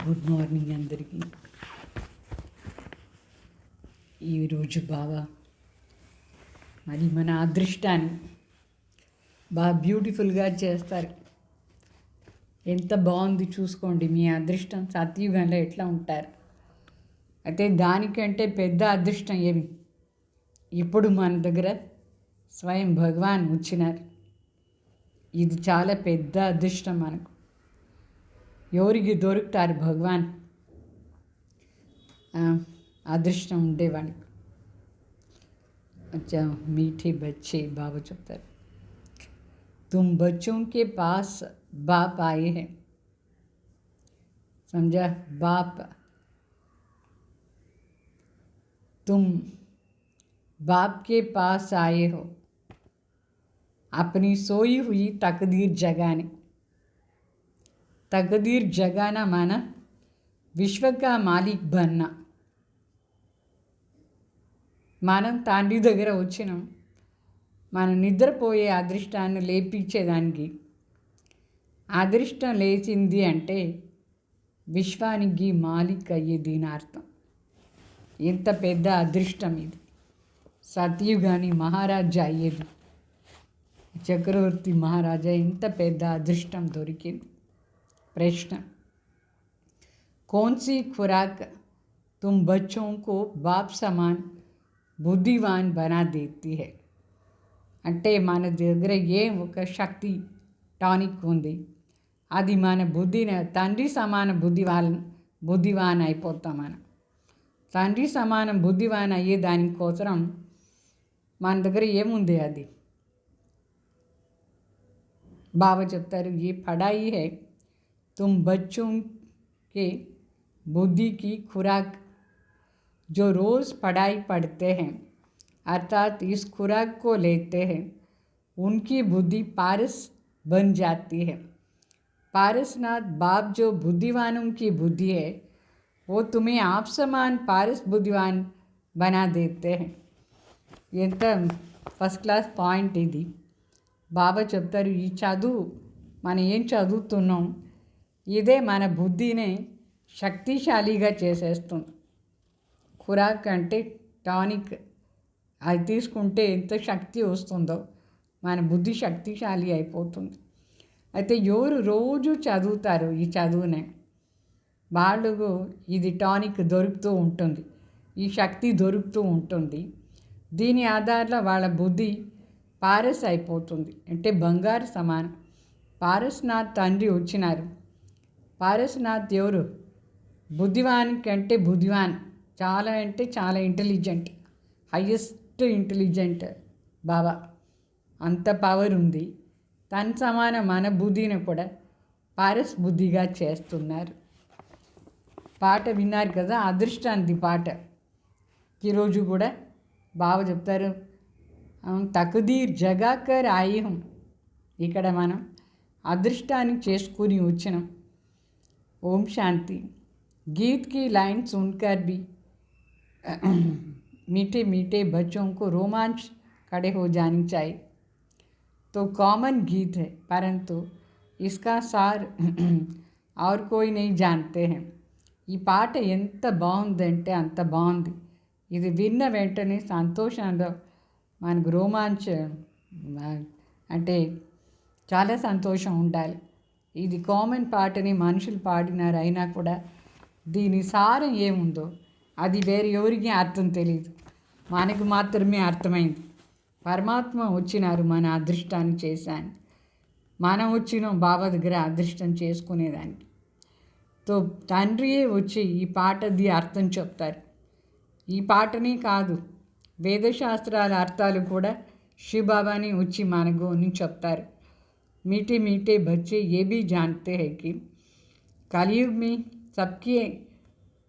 Good morning అందరికీ. ఈరోజు బాగా మరి మన అదృష్టాన్ని బాగా బ్యూటిఫుల్గా చేస్తారు. ఎంత బాగుంది చూసుకోండి. మీ అదృష్టం సత్యుగంలో ఎట్లా ఉంటారు. అయితే దానికంటే పెద్ద అదృష్టం ఏమి? ఇప్పుడు మన దగ్గర స్వయం భగవాన్ వచ్చినారు. ఇది చాలా పెద్ద అదృష్టం మనకు. ఎవరికి దొరుకుతారు భగవాన్ అదృష్టం ఉండేవాడికి. अच्छा मीठे बच्चे बाबा चुपतर तुम बच्चों के पास बाप आए हैं. समझा? बाप, तुम बाप के पास आए हो अपनी सोई हुई तकदीर जगाने. तकदीर जगाना माना विश्व का मालिक बनना. మనం తండ్రి దగ్గర వచ్చినాం. మనం నిద్రపోయే అదృష్టాన్ని లేపించేదానికి. అదృష్టం లేచింది అంటే విశ్వానికి మాలిక్ అయ్యేది అని అర్థం. ఎంత పెద్ద అదృష్టం ఇది. సత్యుగాని మహారాజా అయ్యేది, చక్రవర్తి మహారాజా. ఎంత పెద్ద అదృష్టం దొరికింది. ప్రశ్న, कौन सी खुराक तुम बच्चों को बाप समान బుద్ధివాన్ బనా దేతి హై. అంటే మన దగ్గర ఒక శక్తి టానిక్ ఉంది. అది మన బుద్ధిని తండ్రి సమాన బుద్ధివాన్ అయిపోతాం. మనం తండ్రి సమానం బుద్ధివాన్ అయ్యే దానికోసం మన దగ్గర ఏముంది? అది బాబా చెప్తారు, ఈ పడాయి హై तुम बच्चों के बुद्धि की खुराक जो रोज़ पढ़ाई पढ़ते हैं अर्थात इस खुराक को लेते हैं, उनकी बुद्धि पारस बन जाती है. पारसनाथ बाप जो बुद्धिवानों की बुद्धि है वो तुम्हें आप समान पारस बुद्धिवान बना देते हैं. ఎంత ఫస్ట్ క్లాస్ పాయింట్ ఇది. బాబా చెప్తారు, ఈ చదువు మనం ఏం చదువుతున్నాం ఇదే మన బుద్ధిని శక్తిశాలిగా చేసేస్తుంది. ఖురాక్ అంటే టానిక్. అది తీసుకుంటే ఎంత శక్తి వస్తుందో మన బుద్ధి శక్తిశాలి అయిపోతుంది. అయితే ఎవరు రోజు చదువుతారు ఈ చదువునే వాళ్ళకు ఇది టానిక్ దొరుకుతూ ఉంటుంది, ఈ శక్తి దొరుకుతూ ఉంటుంది. దీని ఆధారంలో వాళ్ళ బుద్ధి పారస్ అయిపోతుంది. అంటే బంగారు సమానం. పారస్నాథ్ తండ్రి వచ్చినారు. పారస్నాథ్ ఎవరు? బుద్ధివాన్ కంటే బుద్ధివాన్, చాలా అంటే చాలా ఇంటెలిజెంట్, హయ్యెస్ట్ ఇంటెలిజెంట్ బాబా. అంత పవర్ ఉంది. తన సమాన మన బుద్ధిని కూడా పారస్ బుద్ధిగా చేస్తున్నారు. పాట విన్నారు కదా, అదృష్టాంతి పాట. ఈరోజు కూడా బాబా చెప్తారు, తకదీర్ జగాకర్ ఆయిహం. ఇక్కడ మనం అదృష్టాన్ని చేసుకుని వచ్చినాం. ఓం శాంతి. गीत की लाइन सुनकर भी मीठे मीठे बच्चों को रोमांच खड़े हो जानी चाहिए. तो कॉमन गीत है परंतु इसका सार और कोई नहीं जानते हैं. ఈ పాట ఎంత బాగుందంటే అంత బాగుంది. ఇది విన్న వెంటనే సంతోషంలో మనకు రోమాంచ అంటే చాలా సంతోషం ఉండాలి. ఇది కామన్ పాటని మనుషులు పాడినారు. అయినా కూడా దీని సారం ఏముందో అది వేరే ఎవరికి అర్థం తెలియదు, మనకు మాత్రమే అర్థమైంది. పరమాత్మ వచ్చినారు మన అదృష్టాన్ని చేశాను. మనం వచ్చినాం బాబా దగ్గర అదృష్టం చేసుకునేదానికి. తో తండ్రియే వచ్చి ఈ పాటది అర్థం చెప్తారు. ఈ పాటనే కాదు, వేదశాస్త్రాల అర్థాలు కూడా శివబాబాని వచ్చి మనకు అని చెప్తారు. मीठे मीठे बच्चे ये भी जानते हैं कि कलयुग में सबकी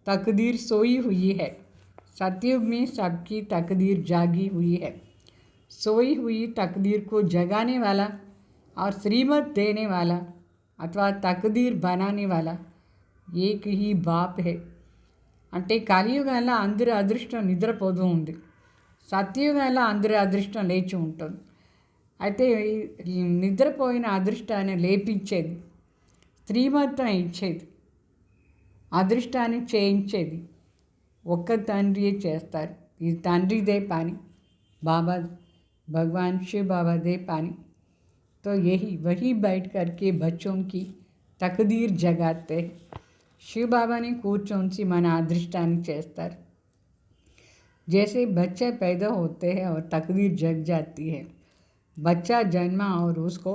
तकदीर सोई हुई है, सतयुग में सबकी तकदीर जागी हुई है. सोई हुई तकदीर को जगाने वाला और श्रीमत देने वाला अथवा तकदीर बनाने वाला एक ही बाप है. అంటే కలియుగంలో అందరి అదృష్టం నిద్రపోతూ ఉంది, సత్యుగంలో అందరి అదృష్టం లేచి ఉంటుంది. అయితే నిద్రపోయిన అదృష్టాన్ని లేపించేది, శ్రీమతం ఇచ్చేది అదృష్టాన్ని చేయించేది ఒక్క తండ్రియే చేస్తారు. ఈ తండ్రిదే పని, बाबा भगवान शिव बाबा दे पानी। तो यही वही बैठ कर के बच्चों की तकदीर जगाते हैं। शिव बाबा ने కూర్చొని మన అదృష్టాన్ని చేస్తారు। जैसे बच्चे पैदा होते हैं और तकदीर जग जाती है, बच्चा जन्मा और उसको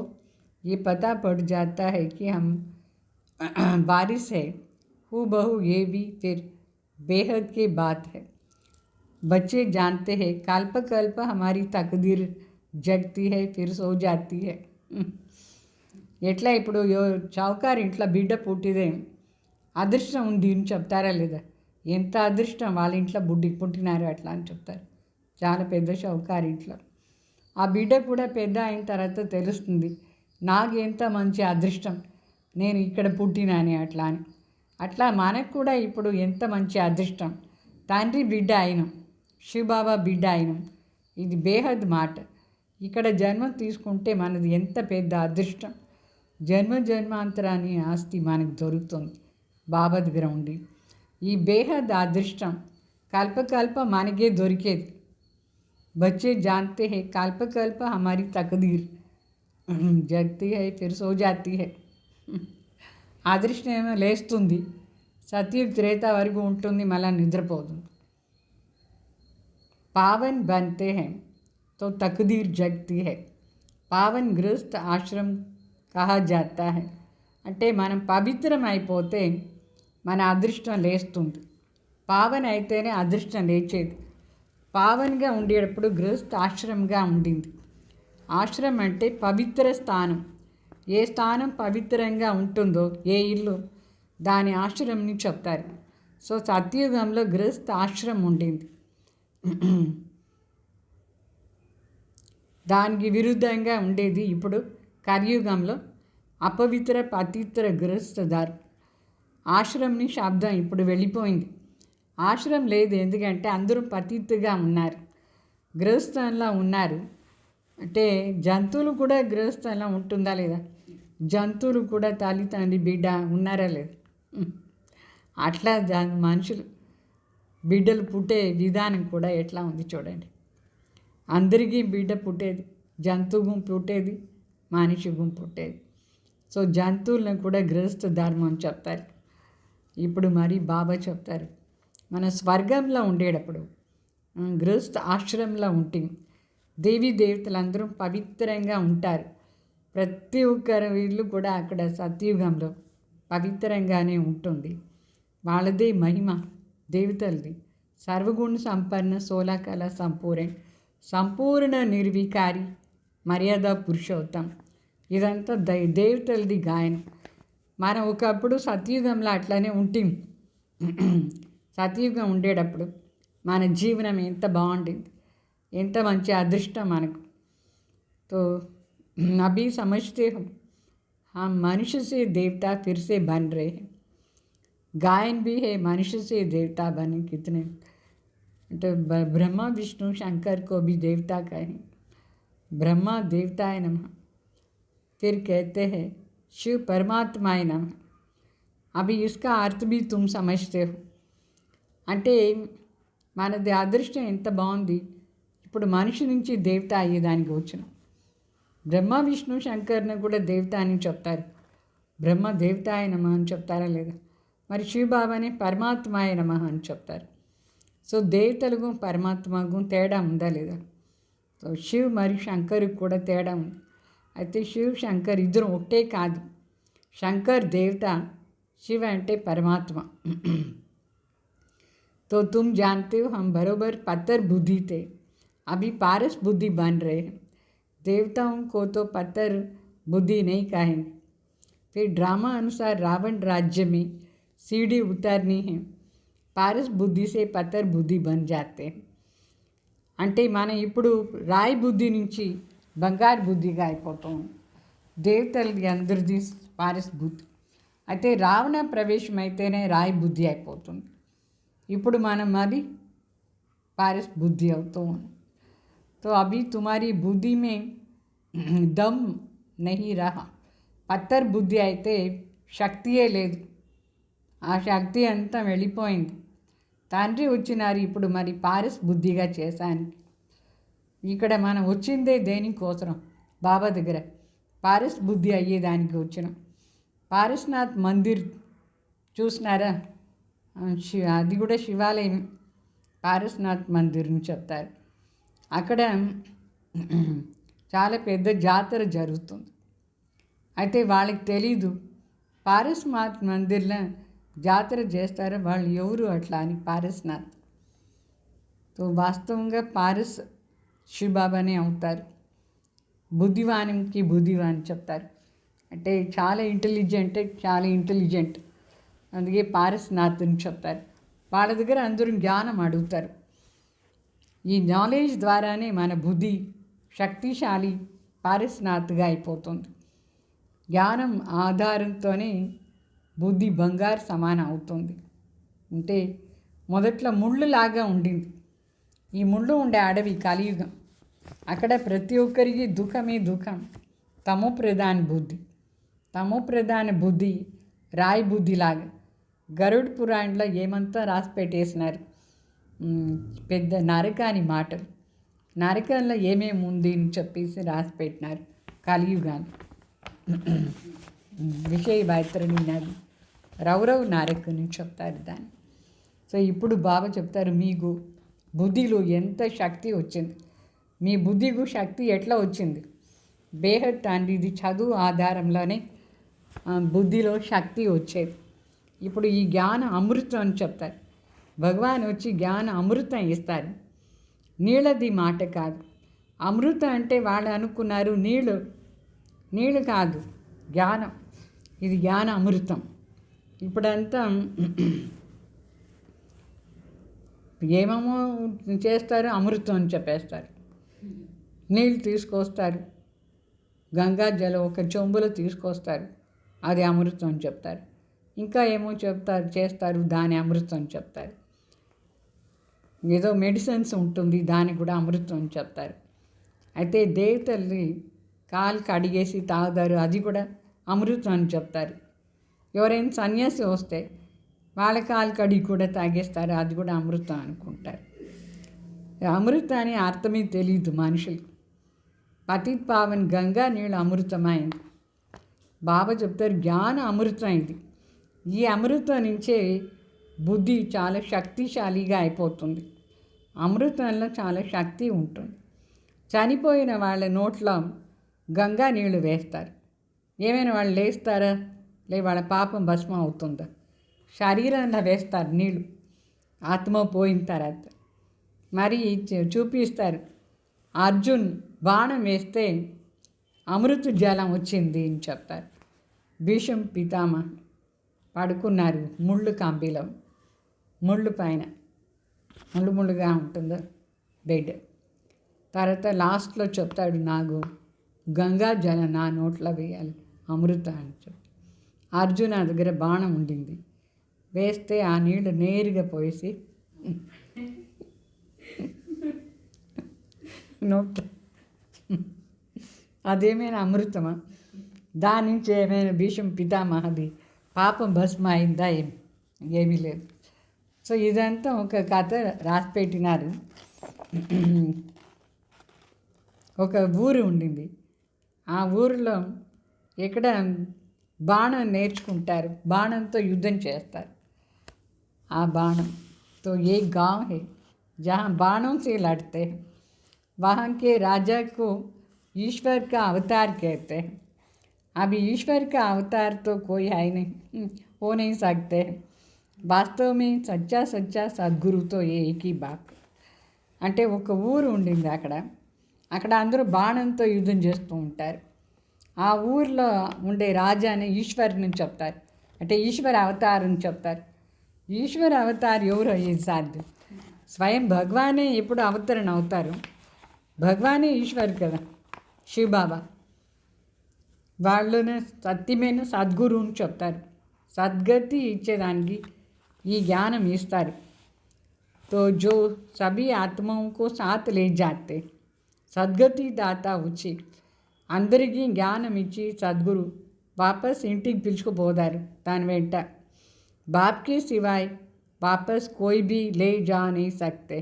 ये पता पड़ जाता है कि हम वारिस है, हूबहू ये भी फिर बेहद की बात है। बच्चे जानते हैं कल्प कल्प हमारी तकदीर जगती है फिर सो जाती है। ఎట్లా ఇప్పుడు చౌకారు ఇంట్లో బిడ్డ పుట్టిదే అదృష్టం ఉంది అని చెప్తారా లేదా? ఎంత అదృష్టం వాళ్ళ ఇంట్లో పుట్టినారు అట్లా అని చెప్తారు. చాలా పెద్ద షౌకారు ఇంట్లో ఆ బిడ్డ కూడా పెద్ద అయిన తర్వాత తెలుస్తుంది నాకు ఎంత మంచి అదృష్టం, నేను ఇక్కడ పుట్టినాని అట్లా అని. అట్లా మనకు కూడా ఇప్పుడు ఎంత మంచి అదృష్టం, తండ్రి బిడ్డ అయినాం, శివబాబా బిడ్డ అయినాం. ఇది బేహద్ మాట. ఇక్కడ జన్మ తీసుకుంటే మనది ఎంత పెద్ద అదృష్టం. జన్మ జన్మాంతరాన్ని ఆస్తి మనకు దొరుకుతుంది బాబా దగ్గర ఉండి. ఈ బేహద్ అదృష్టం కల్పకల్ప మనకే దొరికేది. बच्चे जानते हैं कल्प कल्प हमारी तकदीर जगती है फिर सो जाती है। అదృష్టం ఏమో లేస్తుంది, సత్యుగ్ త్రేత వరకు ఉంటుంది, మళ్ళీ నిద్రపోతుంది. पावन बनते हैं तो तकदीर जगती है। पावन गृहस्थ आश्रम कहा जाता है, అంటే మనం పవిత్రం అయిపోతే మన అదృష్టం లేస్తుంది. పావన్ అయితేనే అదృష్టం లేచేది. పావన్గా ఉండేటప్పుడు గృహస్థ ఆశ్రమంగా ఉండింది. ఆశ్రమం అంటే పవిత్ర స్థానం. ఏ స్థానం పవిత్రంగా ఉంటుందో ఏ ఇల్లు దాని ఆశ్రమంని చెప్తారు. సో సత్యుగంలో గృహస్థ ఆశ్రమం ఉండింది. దానికి విరుద్ధంగా ఉండేది ఇప్పుడు కలియుగంలో అపవిత్ర పతిత్ర గృహస్థదారు. ఆశ్రమంని శబ్దం ఇప్పుడు వెళ్ళిపోయింది. ఆశ్రమం లేదు, ఎందుకంటే అందరూ పతిత్తుగా ఉన్నారు, గృహస్థంలో ఉన్నారు. అంటే జంతువులు కూడా గృహస్థంలో ఉంటుందా లేదా? జంతువులు కూడా తల్లి తండ్రి బిడ్డ ఉన్నారా లేదా? అట్లా మనుషులు బిడ్డలు పుట్టే విధానం కూడా ఎట్లా ఉంది చూడండి. అందరికీ బిడ్డ పుట్టేది, జంతువు గుంపు పుట్టేది, మనిషి గుంపు పుట్టేది. సో జంతువులను కూడా గృహస్థ ధర్మం చెప్తారు. ఇప్పుడు మరి బాబా చెప్తారు మన స్వర్గంలో ఉండేటప్పుడు గృహస్థ ఆశ్రమంలో ఉంటే దేవీ దేవతలందరూ పవిత్రంగా ఉంటారు. ప్రతి ఒక్కరి వీళ్ళు కూడా అక్కడ సత్యుగంలో పవిత్రంగానే ఉంటుంది. వాళ్ళదే మహిమ దేవతలది. సర్వగుణ సంపన్న 16 కళ సంపూర్ణ నిర్వికారి మర్యాద పురుషోత్తం. ఇదంతా దేవతలది గాయనం. మనం ఒకప్పుడు సత్యుగంలో అట్లానే ఉంటాం. సత్యుగం ఉండేటప్పుడు మన జీవనం ఎంత బాగుండింది, ఎంత మంచి అదృష్టం మనకు. तो अभी समझते हो हम मनुष्य से देवता फिर से बन रहे हैं. गायन भी है मनुष्य से देवता बने कितने, तो ब्रह्मा विष्णु शंकर को भी देवता कहें. ब्रह्मा देवताय नमः, फिर कहते हैं शिव परमात्माय नमः. अभी इसका अर्थ भी तुम समझते हो. అంటే మనది అదృష్టం ఎంత బాగుంది, ఇప్పుడు మనిషి నుంచి దేవత అయ్యేదానికి వచ్చిన. బ్రహ్మ విష్ణు శంకర్ని కూడా దేవత అని చెప్తారు. బ్రహ్మ దేవతాయ నమః అని చెప్తారా లేదా? మరి శివబాబాని పరమాత్మాయ నమః అని చెప్తారు. సో దేవతలకు పరమాత్మకు తేడా ఉందా లేదా? సో శివ్ మరియు శంకర్కి కూడా తేడా ఉంది. అయితే శివ్ శంకర్ ఇద్దరు ఒకటే కాదు. శంకర్ దేవత, శివ అంటే పరమాత్మ. तो तुम जानते हो हम बरोबर पत्थर बुद्धि थे, अभी पारस बुद्धि बन रहे हैं. देवताओं को तो पत्थर बुद्धि नहीं कहेंगे. फिर ड्रामा अनुसार रावण राज्य में सीढ़ी उतरनी है, पारस बुद्धि से पत्थर बुद्धि बन जाते हैं. అంటే మనం ఇప్పుడు రాయి బుద్ధి నుంచి బంగారు బుద్ధిగా అయిపోతాం. దేవతలది అందరిది పారస్ బుద్ధి. అయితే రావణ ప్రవేశం అయితేనే రాయి బుద్ధి అయిపోతుంది. ఇప్పుడు మనం మరి पारस बुद्धि అవుతూ ఉన్నాం. तो अभी तुम्हारी बुद्धि में दम नहीं रहा. పత్తర్ బుద్ధి అయితే శక్తియే లేదు. ఆ శక్తి అంతా వెళ్ళిపోయింది. తండ్రి వచ్చినారు ఇప్పుడు మరి పారస్ బుద్ధిగా చేశానికి. ఇక్కడ మనం వచ్చిందే దేనికోసం? బాబా దగ్గర పారస్ బుద్ధి అయ్యేదానికి వచ్చినాం. పారస్నాథ్ మందిర్ చూసినారా? అది కూడా శివాలయం. పారస్నాథ్ మందిర్ని చెప్తారు. అక్కడ చాలా పెద్ద జాతర జరుగుతుంది. అయితే వాళ్ళకి తెలీదు పారస్నాథ్ మందిర్లో జాతర చేస్తారో వాళ్ళు ఎవరు అట్లా అని. పారస్నాథ్ తో వాస్తవంగా పారస్ శివబాబానే అవుతారు. బుద్ధివానికి బుద్ధివాన్ చెప్తారు. అంటే చాలా ఇంటెలిజెంట్ అందుకే పారస్నాథ్ని చెప్తారు. వాళ్ళ దగ్గర అందరూ జ్ఞానం అడుగుతారు. ఈ నాలెడ్జ్ ద్వారానే మన బుద్ధి శక్తిశాలి పారస్నాథ్గా అయిపోతుంది. జ్ఞానం ఆధారంతోనే బుద్ధి బంగారు సమానం అవుతుంది. అంటే మొదట్లో ముళ్ళులాగా ఉండింది. ఈ ముళ్ళు ఉండే అడవి కలియుగం. అక్కడ ప్రతి ఒక్కరికి దుఃఖమే దుఃఖం. తమో ప్రధాన బుద్ధి రాయి బుద్ధిలాగా. గరుడ్ పురాణంలో ఏమంతా రాసి పెట్టేసినారు. పెద్ద నరకాని మాటలు. నరకంలో ఏమేమి ఉంది అని చెప్పేసి రాసి పెట్టినారు. కలియుగాన్ని విషయ వైతరణి నది రౌరవ్ నరకని చెప్తారు దాన్ని. సో ఇప్పుడు బాబా చెప్తారు మీకు బుద్ధిలో ఎంత శక్తి వచ్చింది. మీ బుద్ధికు శక్తి ఎట్లా వచ్చింది? బేహద్ తండ్రి ఇది చదువు ఆధారంలోనే బుద్ధిలో శక్తి వచ్చేది. ఇప్పుడు ఈ జ్ఞాన అమృతం అని చెప్తారు. భగవాన్ వచ్చి జ్ఞాన అమృతం ఇస్తారు. నీళ్ళది మాట కాదు. అమృతం అంటే వాళ్ళు అనుకున్నారు నీళ్ళు కాదు, జ్ఞానం. ఇది జ్ఞాన అమృతం. ఇప్పుడంతా ఏమేమో చేస్తారు, అమృతం అని చెప్పేస్తారు. నీళ్ళు తీసుకొస్తారు, గంగా జలం ఒక చెంబులో తీసుకొస్తారు, అది అమృతం అని చెప్తారు. ఇంకా ఏమో చేస్తారు, దాని అమృతం అని చెప్తారు. ఏదో మెడిసిన్స్ ఉంటుంది, దానికి కూడా అమృతం అని చెప్తారు. అయితే దేవతల్ని కాలు కడిగేసి తాగుతారు, అది కూడా అమృతం అని చెప్తారు. ఎవరైనా సన్యాసి వస్తే వాళ్ళ కాలు కడిగి కూడా తాగేస్తారు, అది కూడా అమృతం అనుకుంటారు. అమృతాన్ని అర్థమే తెలియదు మనుషులు. పతిత్ పావన్ గంగా నీళ్ళు అమృతమైంది. బాబా చెప్తారు జ్ఞాన అమృతం ఇది. ఈ అమృతం నుంచే బుద్ధి చాలా శక్తిశాలిగా అయిపోతుంది. అమృతంలో చాలా శక్తి ఉంటుంది. చనిపోయిన వాళ్ళ నోట్లో గంగా నీళ్లు వేస్తారు. ఏమైనా వాళ్ళు లేస్తారా? వాళ్ళ పాపం భస్మం అవుతుందా? శరీరంలో వేస్తారు నీళ్ళు, ఆత్మ పోయిన తర్వాత. మరి చూపిస్తారు, అర్జున్ బాణం వేస్తే అమృత జలం వచ్చింది అని చెప్తారు. భీష్మ పితామహ పడుకున్నారు ముళ్ళు కంబిలో, ముళ్ళు పైన ముళ్ళుగా ఉంటుందో బెడ్. తర్వాత లాస్ట్లో చెప్తాడు, నాకు గంగా జలం నా నోట్లో వేయాలి అమృత అని చెప్పి. అర్జున దగ్గర బాణం ఉండింది, వేస్తే ఆ నీళ్ళు నేరుగా పోసి నోట్లో. అదేమైనా అమృతమా? దాని నుంచి ఏమైనా భీష్మ పితామహది పాపం భస్మ అయిందా? ఏమీ లేదు. సో ఇదంతా ఒక కథ రాసి పెట్టినారు. ఒక ఊరు ఉండింది. ఆ ఊరిలో ఎక్కడ బాణం నేర్చుకుంటారు, బాణంతో యుద్ధం చేస్తారు. ఆ बाणों तो ये गांव है जहाँ बाणों से लड़ते हैं। वहाँ के राजा को ईश्वर का अवतार कहते हैं। अभी ईश्वर का अवतार तो कोई है नहीं, हो नहीं सकते। वास्तव में सच्चा सद्गुरु तो ये एक ही बात। అంటే ఒక ఊరు ఉండింది. అక్కడ అందరూ బాణంతో యుద్ధం చేస్తూ ఉంటారు. ఆ ఊరిలో ఉండే రాజాని ఈశ్వరుని చెప్తారు, అంటే ఈశ్వర అవతారం చెప్తారు. ఈశ్వర అవతార్ ఎవరు అయ్యేది సాధ్యం? స్వయం భగవానే ఎప్పుడు అవతరణ అవుతారు. భగవానే ఈశ్వర్ కదా, శివబాబా. వాళ్ళనే సత్యమైన సద్గురువుని చెప్తారు. సద్గతి ఇచ్చేదానికి ఈ జ్ఞానం ఇస్తారు. तो जो सभी आत्माओं को साथ ले जाते సద్గతి దాత వచ్చి అందరికీ జ్ఞానం ఇచ్చి సద్గురు వాపస్ ఇంటికి పిలుచుకుపోతారు. దాని వెంట बाप के सिवाय वापस कोई भी ले जा नहीं सकते।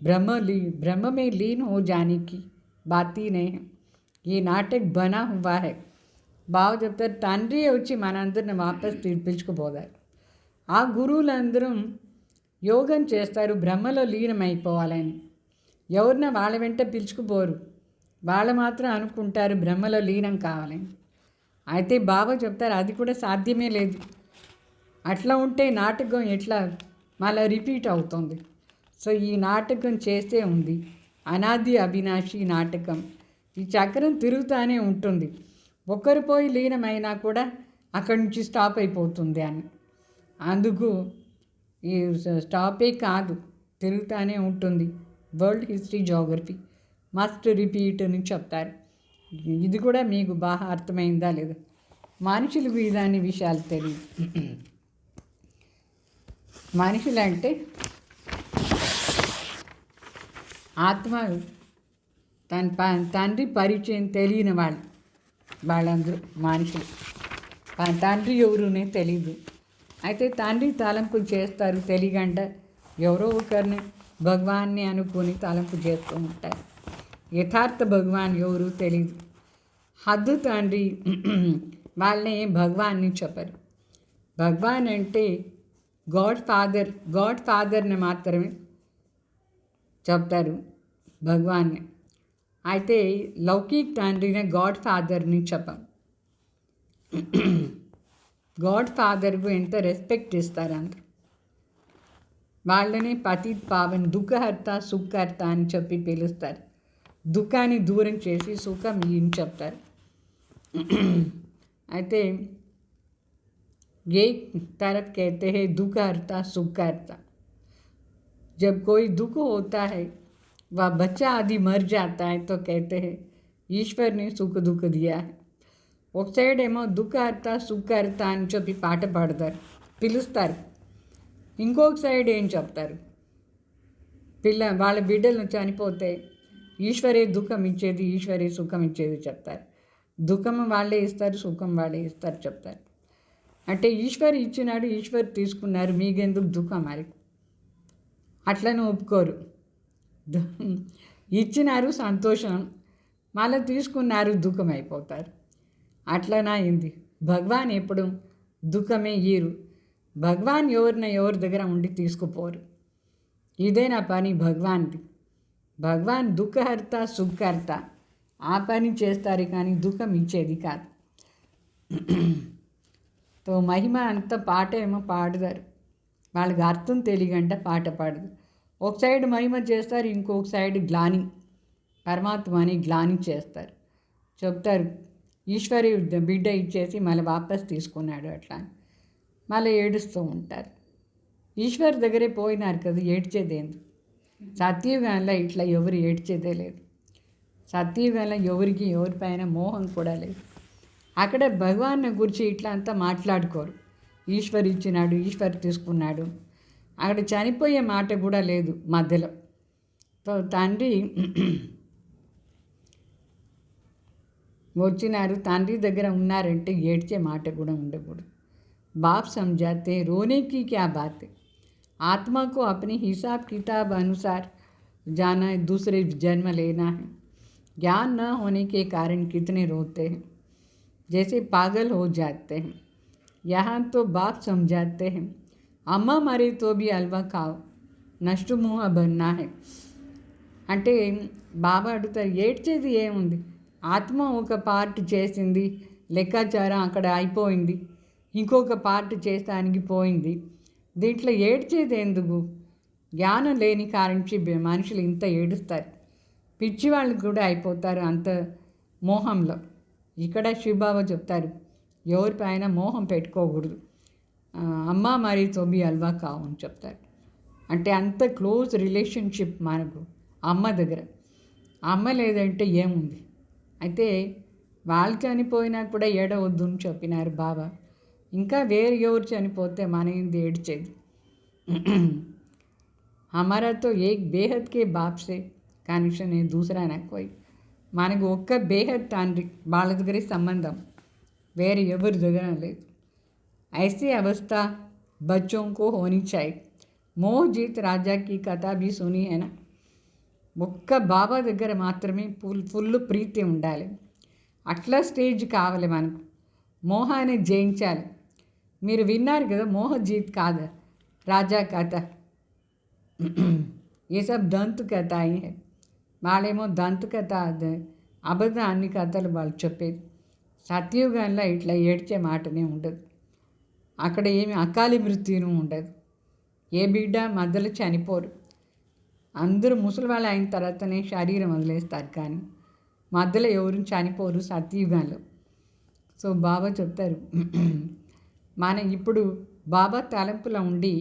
ब्रह्म में लीन हो जाने की बात ही नहीं है। ये नाटक बना हुआ है। బాగా చెప్తారు. తండ్రి వచ్చి మనందరిని వాపస్ పిలుచుకుపోతారు. ఆ గురువులందరూ యోగం చేస్తారు బ్రహ్మలో లీనమైపోవాలని. ఎవరిన వాళ్ళ వెంట పిలుచుకుపోరు. వాళ్ళు మాత్రం అనుకుంటారు బ్రహ్మలో లీనం కావాలని. అయితే బాబా చెప్తారు అది కూడా సాధ్యమే లేదు. అట్లా ఉంటే నాటకం ఎట్లా మళ్ళీ రిపీట్ అవుతుంది. సో ఈ నాటకం చేస్తే ఉంది అనాది అవినాశి నాటకం. ఈ చక్రం తిరుగుతూనే ఉంటుంది. ఒక్కరు పోయి లీనమైనా కూడా అక్కడి నుంచి స్టాప్ అయిపోతుంది అని. అందుకు ఈ స్టాపే కాదు, తిరుగుతూనే ఉంటుంది. World history geography must repeat అని చెప్తారు. ఇది కూడా మీకు బాగా అర్థమైందా లేదా? మనుషులకు ఇదాని విషయాలు తెలియదు. మనుషులంటే ఆత్మ తండ్రి పరిచయం తెలియని వాళ్ళందరూ మనుషులు. తండ్రి ఎవరునే తెలీదు. అయితే తండ్రి తలంపులు చేస్తారు తెలియకుండా. ఎవరో ఒకరిని భగవాన్ని అనుకొని తలంపు చేస్తూ ఉంటారు. యథార్థ భగవాన్ ఎవరు తెలీదు. హద్దు తండ్రి వాళ్ళని భగవాన్ని చెప్పరు. భగవాన్ అంటే గాడ్ ఫాదర్ని మాత్రమే చెప్తారు భగవాన్ని. అయితే లౌకిక్ తండ్రిని గాడ్ ఫాదర్ని చెప్పం. గాడ్ ఫాదర్కు ఎంత రెస్పెక్ట్ ఇస్తారు అందరూ. వాళ్ళని పతిత్ పావన్ దుఃఖహర్త సుఖకర్త అని చెప్పి పిలుస్తారు. దుఃఖాన్ని దూరం చేసి సుఖం అని చెప్తారు. అయితే एक तरफ कहते हैं दुख हरता सुख करता। जब कोई दुख होता है वह बच्चा आदि मर जाता है तो कहते हैं ईश्वर ने सुख दुख दिया है. ఒక సైడ్ ఏమో దుఃఖ హర్త సుఖ హర్త అని చెప్పి పాట పాడతారు, పిలుస్తారు. ఇంకొక సైడ్ ఏం చెప్తారు, వాళ్ళ బిడ్డలు చనిపోతే ఈశ్వరే దుఃఖం ఇచ్చేది, ఈశ్వరే సుఖం ఇచ్చేది చెప్తారు. దుఃఖం వాళ్ళే ఇస్తారు, సుఖం వాళ్ళే ఇస్తారు చెప్తారు. అంటే ఈశ్వర్ ఇచ్చినాడు, ఈశ్వర్ తీసుకున్నారు, మీకెందుకు దుఃఖం? మరి అట్లని ఒప్పుకోరు. ఇచ్చినారు సంతోషం, మళ్ళీ తీసుకున్నారు దుఃఖం అయిపోతారు. అట్లనా అయింది. భగవాన్ ఎప్పుడు దుఃఖమే ఈరు. భగవాన్ ఎవరి దగ్గర ఉండి తీసుకుపోరు. ఇదే నా పని భగవాన్ది. భగవాన్ దుఃఖహర్త సుఖకర్త ఆ పని చేస్తారు కానీ దుఃఖం ఇచ్చేది కాదు. తో మహిమ అంత పాట ఏమో పాడతారు, వాళ్ళకి అర్థం తెలియకంట పాట పాడదు. ఒక సైడ్ మహిమ చేస్తారు, ఇంకొక సైడ్ గ్లాని, పరమాత్మని గ్లాని చేస్తారు. చెప్తారు ఈశ్వరి బిడ్డ ఇచ్చేసి మళ్ళీ వాపస్ తీసుకున్నాడు అట్లా, మళ్ళీ ఏడుస్తూ ఉంటారు. ఈశ్వర్ దగ్గరే పోయినారు కదా, ఏడ్చేదేందు? సత్యయుగంలో ఇట్లా ఎవరు ఏడ్చేదే లేదు. సత్యయుగంలో ఎవరిపైన మోహం కూడా లేదు. అక్కడ భగవాన్ గురించి ఇట్లా అంతా మాట్లాడుకోరు. ఈశ్వర్ ఇచ్చినాడు, ఈశ్వర్ తీసుకున్నాడు, అక్కడ చనిపోయే మాట కూడా లేదు మధ్యలో. తండ్రి వచ్చినారు, తండ్రి దగ్గర ఉన్నారంటే ఏడ్చే మాట కూడా ఉండకూడదు. बाप समझाते हैं रोने की क्या बात है, आत्मा को अपने हिसाब किताब अनुसार जाना है, दूसरे जन्म लेना है. ज्ञान न होने के कारण कितने रोते हैं, जैसे पागल हो जाते हैं. यहाँ तो बाप समझाते हैं अम्मा मरे तो भी हलवा खाओ, नष्ट मुँह बनना है. అంటే బాబా అడుగుతారు ఏడ్చేది ఏముంది, ఆత్మ ఒక పార్ట్ చేసింది, లెక్కాచారం అక్కడ అయిపోయింది, ఇంకొక పార్ట్ చేస్తానికి పోయింది, దీంట్లో ఏడ్చేది ఎందుకు? జ్ఞానం లేని కారించి మనుషులు ఇంత ఏడుస్తారు, పిచ్చి వాళ్ళు కూడా అయిపోతారు అంత మోహంలో. ఇక్కడ శివబాబా చెప్తారు ఎవరిపైన మోహం పెట్టుకోకూడదు, అమ్మ మరి తొమ్మి హల్వా కావు అని చెప్తారు. అంటే అంత క్లోజ్ రిలేషన్షిప్ మనకు అమ్మ దగ్గర. అమ్మ లేదంటే ఏముంది? అయితే వాళ్ళు చనిపోయినా కూడా ఏడవద్దు అని చెప్పినారు బాబా. ఇంకా వేరు ఎవరు చనిపోతే మన ఏంది ఏడ్చేది? हमारा तो एक बेहद के बाप से कनेक्शन है, दूसरा ना कोई. మనకు ఒక్క బేహద్ తండ్రి, వాళ్ళ దగ్గరే సంబంధం, వేరే ఎవరి దగ్గర లేదు. ऐसी अवस्था बच्चों को होनी चाहिए। మోహజిత్ రాజా की కథ भी सुनी है ना। ఒక్క బాబా దగ్గర మాత్రమే ఫుల్ ప్రీతి ఉండాలి. అట్లా స్టేజ్ కావాలి మనకు. మోహాన్ని జయించాలి. మీరు విన్నారు కదా, మోహజీత్ కాదు రాజా కథ. ఏ సబ్ దంత్ కథ అయి వాళ్ళేమో దంత్ కథ అబద్ధం, అన్ని కథలు వాళ్ళు చెప్పేది. సత్యయుగంలో ఇట్లా ఏడ్చే మాటనే ఉండదు. అక్కడ ఏమి అకాలి మృత్యును ఉండదు. ఏ బిడ్డ మధ్యలో చనిపోరు. అందరూ ముసలి వాళ్ళు అయిన తర్వాతనే శరీరం వదిలేస్తారు, కానీ మధ్యలో ఎవరు చనిపోరు సత్యయుగంలో. సో బాబా చెప్తారు, మనం ఇప్పుడు బాబా తలంపులో ఉండి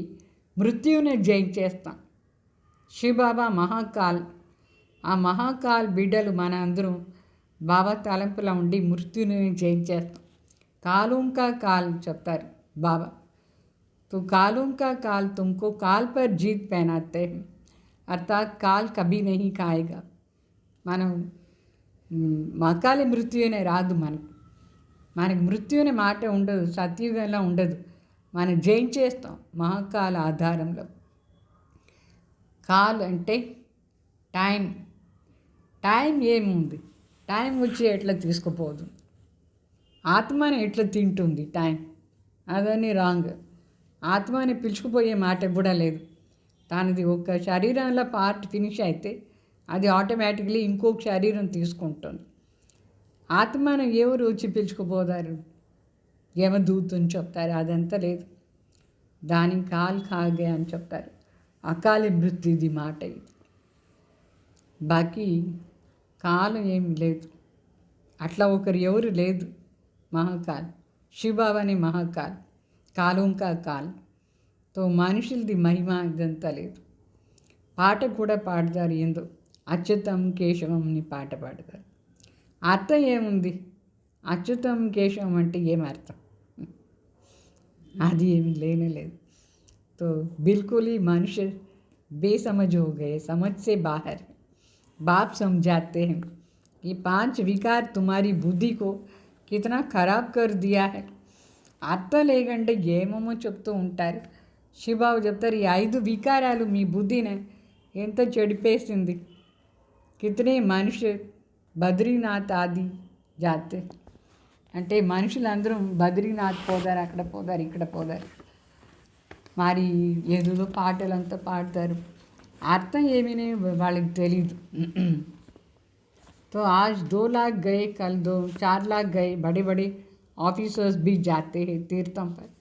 మృత్యువుని జయించేస్తాం. శివబాబా మహాకాల్, ఆ మహాకాల్ బిడ్డలు మన అందరం బాబా తలంపులో ఉండి మృత్యుని జయించేస్తాం. కాలం కా కాల్ చెప్తారు బాబా. तो कालों का काल तुमको काल पर जीत पहनाते हैं, अर्थात काल कभी नहीं खाएगा. మనం మకాలి మృత్యు అనే రాదు మనకు మృత్యు అనే మాట ఉండదు, సత్యుగంలో ఉండదు. మనం జయించేస్తాం మహాకాల ఆధారంలో. కాల్ అంటే టైం ఏముంది, టైం వచ్చి ఎట్లా తీసుకుపోదు, ఆత్మని ఎట్లా తింటుంది టైం, అదని రాంగ్. ఆత్మని పిలుచుకుపోయే మాట కూడా లేదు. దానిది ఒక శరీరంలో పార్ట్ ఫినిష్ అయితే అది ఆటోమేటిక్లీ ఇంకొక శరీరం తీసుకుంటుంది. ఆత్మను ఎవరు వచ్చి పిలుచుకుపోతారు, యమదూతని చెప్తారు, అదంతా లేదు. దాని కాల్ కాగే అని చెప్తారు. అకాలి మృత్యుది మాట ఇది. బాకీ కాలం ఏమి లేదు, అట్లా ఒకరు ఎవరు లేదు. మహాకాల్ శివబాబాని మహాకాల్, కాలం కా కాల్. తో మనుషులది మహిమ ఇదంతా లేదు. పాట కూడా పాడతారు, ఏందో అచ్యుతం కేశవంని పాట పాడతారు. అర్థం ఏముంది, అచ్యుతం కేశవం అంటే ఏమర్థం, అది ఏమి లేనే లేదు. तो बिल्कुल ही मनुष्य बेसमझ हो गए, समझ से बाहर. बाप समझाते हैं ये 5 विकार तुम्हारी बुद्धि को कितना खराब कर दिया है. అర్థం లేకంటే ఏమేమో చెప్తూ ఉంటారు. శివబాబు చెప్తారు, ఈ 5 వికారాలు మీ బుద్ధిని ఎంత చెడిపేసింది. కితనే మనుషు బద్రీనాథ్ ఆది జాతే, అంటే మనుషులందరూ బద్రీనాథ్ పోదారు, అక్కడ పోదారు, ఇక్కడ పోదారు, మరి ఏదో పాటలంతా పాడతారు, అర్థం ఏమీ వాళ్ళకి తెలీదు. तो आज 2 लाख गए, कल 4 लाख गए, बड़े बड़े ఆఫీసర్స్ బీ జాతే హే తీర్థం పర్.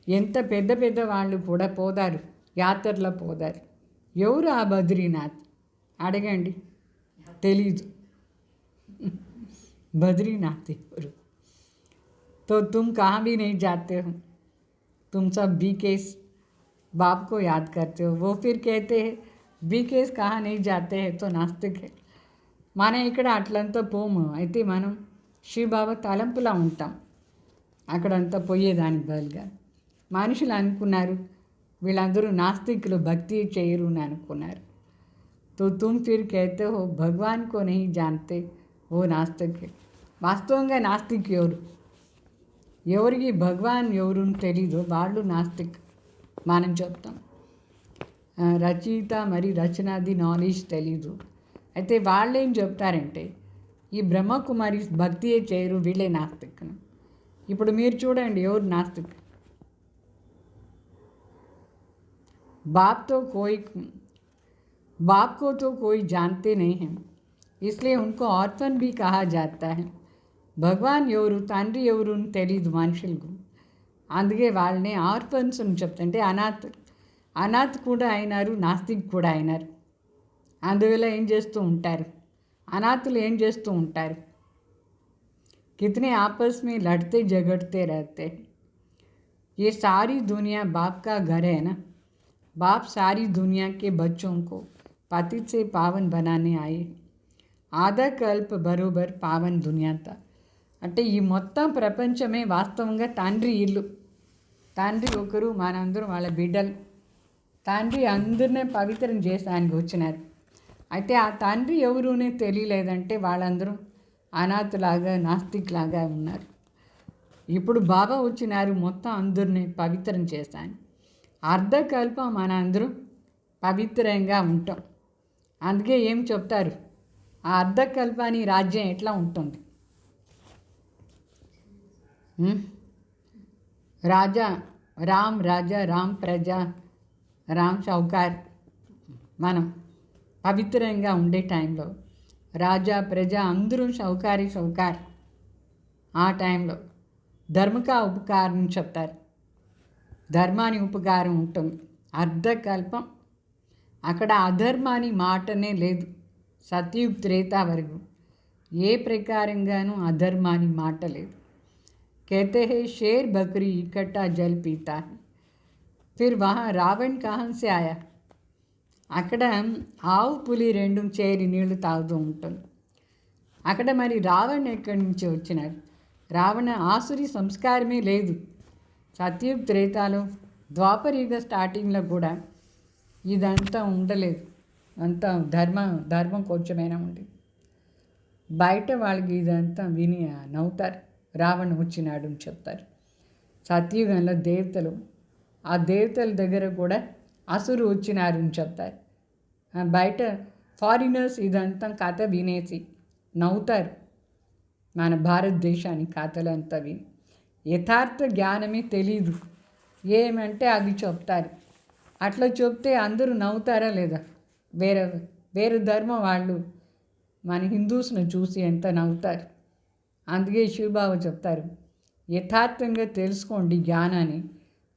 ఎంత పెద్ద పెద్ద వాళ్ళు కూడా పోదారు, యాత్రలో పోదారు. ఎవరు ఆ బద్రీనాథ్ అడగండి, తెలీదు. బద్రీనాథ్ ఎవరు. तो तुम कहाँ भी नहीं जाते हो, तुम सब बीकेस बाप को याद करते हो. वो फिर कहते हैं बीकेस कहाँ नहीं जाते हैं तो नास्तिक है. మనం ఇక్కడ అట్లంతా పోము, అయితే మనం శివబాబా తలంపులా ఉంటాం. అక్కడంతా పోయేదానికి బదులుగా మనుషులు అనుకున్నారు వీళ్ళందరూ నాస్తికులు, భక్తి చేయరు అని అనుకున్నారు. तो तुम फिर कहते हो भगवान को नहीं जानते, वो नास्तिक है. వాస్తవంగా నాస్తిక్ ఎవరికి భగవాన్ ఎవరు తెలీదు, వాళ్ళు నాస్తిక్ మనం చెప్తాం. రచయిత మరి రచనాది నాలెడ్జ్ తెలీదు. అయితే వాళ్ళు ఏం చెప్తారంటే ఈ బ్రహ్మకుమారి భక్తియే చేయరు, వీళ్ళే నాస్తిక్. ఇప్పుడు మీరు చూడండి ఎవరు నాస్తిక్. बाप को तो कोई जानते नहीं हैं, इसलिए उनको ऑर्फन भी कहा जाता है. భగవాన్ ఎవరు, తండ్రి ఎవరు అని తెలీదు మనుషులకు, అందుకే వాళ్ళని ఆర్ఫన్స్ అని చెప్తుంటే అనాథ్ కూడా అయినారు, నాస్తిక్ కూడా అయినారు. అందువల్ల ఏం చేస్తూ ఉంటారు, అనాథులు ఏం చేస్తూ ఉంటారు, कितने आपस में लड़ते झगड़ते रहते हैं. ये सारी दुनिया बाप का घर है ना. बाप सारी दुनिया के बच्चों को पतित से पावन बनाने आए. आधा कल्प बरोबर पावन दुनिया था. అంటే ఈ మొత్తం ప్రపంచమే వాస్తవంగా తండ్రి ఇల్లు. తండ్రి ఒకరు, మనందరం వాళ్ళ బిడ్డలు. తండ్రి అందరినీ పవిత్రం చేసానికి వచ్చినారు. అయితే ఆ తండ్రి ఎవరునే తెలియలేదంటే వాళ్ళందరూ అనాథలాగా, నాస్తిక్ లాగా ఉన్నారు. ఇప్పుడు బాబా వచ్చినారు మొత్తం అందరినీ పవిత్రం చేశాను. అర్ధకల్పం మనందరం పవిత్రంగా ఉంటాం. అందుకే ఏం చెప్తారు, ఆ అర్ధకల్పాని రాజ్యం ఎట్లా ఉంటుంది? రాజా రామ్ ప్రజా రామ్ షౌకార్. మనం పవిత్రంగా ఉండే టైంలో రాజా ప్రజ అందరూ షౌకార్. ఆ టైంలో ధర్మకా ఉపకారం చెప్తారు. ధర్మాని ఉపకారం ఉంటుంది. అర్ధకల్పం అక్కడ అధర్మాని మాటనే లేదు. సత్యుగ్ త్రేతా వరకు ఏ ప్రకారంగానూ అధర్మాని మాట లేదు. कहते हैं शेर बकरी इकट्ठा जल पीता है, फिर वहाँ रावण कहाँ से आया? అక్కడ ఆవు పులి రెండు చేరి నీళ్లు తాగుతూ ఉంటుంది. అక్కడ మరి రావణ ఎక్కడి నుంచి వచ్చినాడు? రావణ ఆసురి సంస్కారమే లేదు. సత్యుగ్ త్రేతాలో ద్వాపరయుగ స్టార్టింగ్లో కూడా ఇదంతా ఉండలేదు. అంతా ధర్మం కొంచెమైనా ఉంది. బయట వాళ్ళకి ఇదంతా విని నవ్వుతారు. రావణ వచ్చినాడు అని చెప్తారు. సత్యుగంలో దేవతలు, ఆ దేవతల దగ్గర కూడా అసురు వచ్చినారు అని చెప్తారు. బయట ఫారినర్స్ ఇదంతా కథ వినేసి నవ్వుతారు. మన భారతదేశాన్ని కథలు అంతా విని యథార్థ జ్ఞానమే తెలీదు. ఏమంటే అవి చెప్తారు. అట్లా చెప్తే అందరూ నవ్వుతారా లేదా? వేరే ధర్మం వాళ్ళు మన హిందూస్ను చూసి ఎంత నవ్వుతారు. అందుకే శివబాబా చెప్తారు, యథార్థంగా తెలుసుకోండి జ్ఞానాన్ని.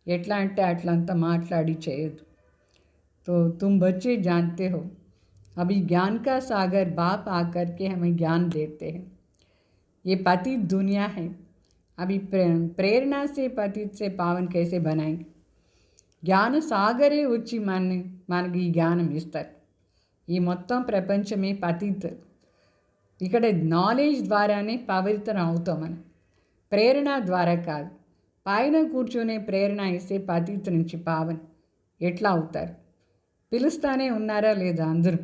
ఎట్లా అంటే అట్లంతా మాట్లాడి చేయొద్దు. तो तुम बच्चे जानते हो अभी ज्ञान का सागर बाप आकर के हमें ज्ञान देते हैं. ये पतित दुनिया है. अभी प्रेरणा से पतित से पावन कैसे बनाएंगे? జ్ఞాన సాగరే వచ్చి మనకి ఈ జ్ఞానం ఇస్తారు. ఈ మొత్తం ప్రపంచమే పతిత్. ఇక్కడ నాలెడ్జ్ ద్వారానే పవిత్రం అవుతాం మనం, ప్రేరణ ద్వారా కాదు. పైన కూర్చొనే ప్రేరణ ఇస్తే పతిత్ నుంచి పావన్ ఎట్లా అవుతారు? పిలుస్తానే ఉన్నారా లేదా? అందరూ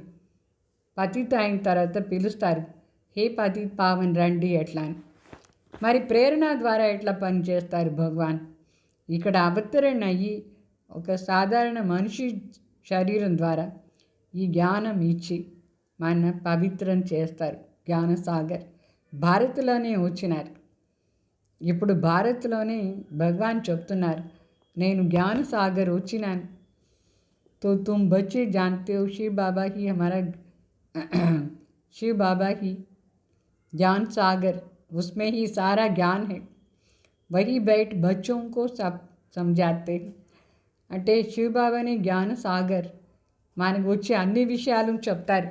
పతిత్ అయిన తర్వాత పిలుస్తారు, హే పతిత్ పావన్ రండి ఎట్లా అని. మరి ప్రేరణ ద్వారా ఎట్లా పనిచేస్తారు భగవాన్? ఇక్కడ అవతరణ అయ్యి ఒక సాధారణ మనిషి శరీరం ద్వారా ఈ జ్ఞానం ఇచ్చి మన పవిత్రం చేస్తారు. జ్ఞానసాగర్ భారత్లోనే వచ్చినారు. ఇప్పుడు భారత్లోనే భగవాన్ చెప్తున్నారు, నేను జ్ఞానసాగర్ వచ్చినాను. तो तुम बच्चे जानते हो शिव बाबा ही हमारा शिव बाबा ही ज्ञान सागर, उसमें ही सारा ज्ञान है. वही बैठ बच्चों को सब समझाते हैं. అంటే శివబాబాని జ్ఞాన సాగర్ మనకు వచ్చే అన్ని విషయాలు చెప్తారు.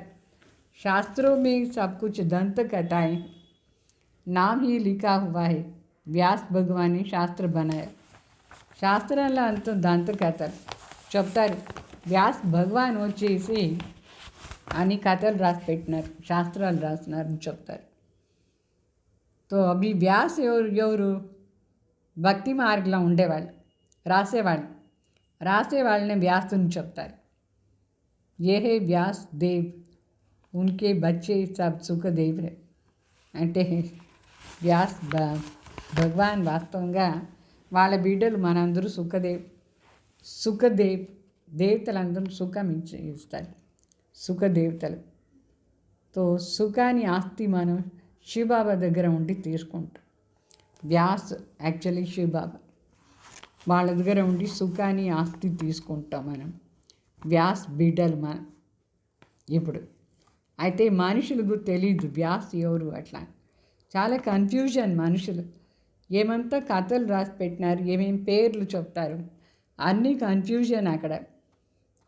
शास्त्रों में सब कुछ दंत कथाएं, नाम ही लिखा हुआ है. व्यास भगवान ने शास्त्र बनाया. శాస్త్రాల్లో అంత దంత కథలు చెప్తారు. వ్యాస్ భగవాన్ వచ్చేసి అన్ని కథలు రాసి పెట్టినారు, శాస్త్రాలు రాసినారని చెప్తారు. తో అవి వ్యాస్ ఎవరు? భక్తి మార్గంలో ఉండేవాళ్ళు, రాసేవాళ్ళని వ్యాసుని చెప్తారు. ఏ హే వ్యాస్ దేవ్, ఉన్కే బచ్చే సబ్ సుఖదేవ్ హే. అంటే వ్యాస్ భగవాన్ వాస్తవంగా వాళ్ళ బిడ్డలు మనందరూ సుఖదేవ్ దేవతలందరూ సుఖం ఇస్తారు, సుఖదేవతలు. తో సుఖాన్ని ఆస్తి మనం శివబాబా దగ్గర ఉండి తీసుకుంటాం. వ్యాస్ యాక్చువల్లీ శివబాబా వాళ్ళ దగ్గర ఉండి సుఖాన్ని ఆస్తి తీసుకుంటాం మనం. వ్యాస్ బిడ్డలు మనం ఇప్పుడు. అయితే మనుషులకు తెలీదు వ్యాస్ ఎవరు అట్లా. చాలా కన్ఫ్యూజన్ మనుషులు. ఏమంతా కథలు రాసి పెట్టినారు, ఏమేం పేర్లు చెప్తారు, అన్నీ కన్ఫ్యూజన్ అక్కడ.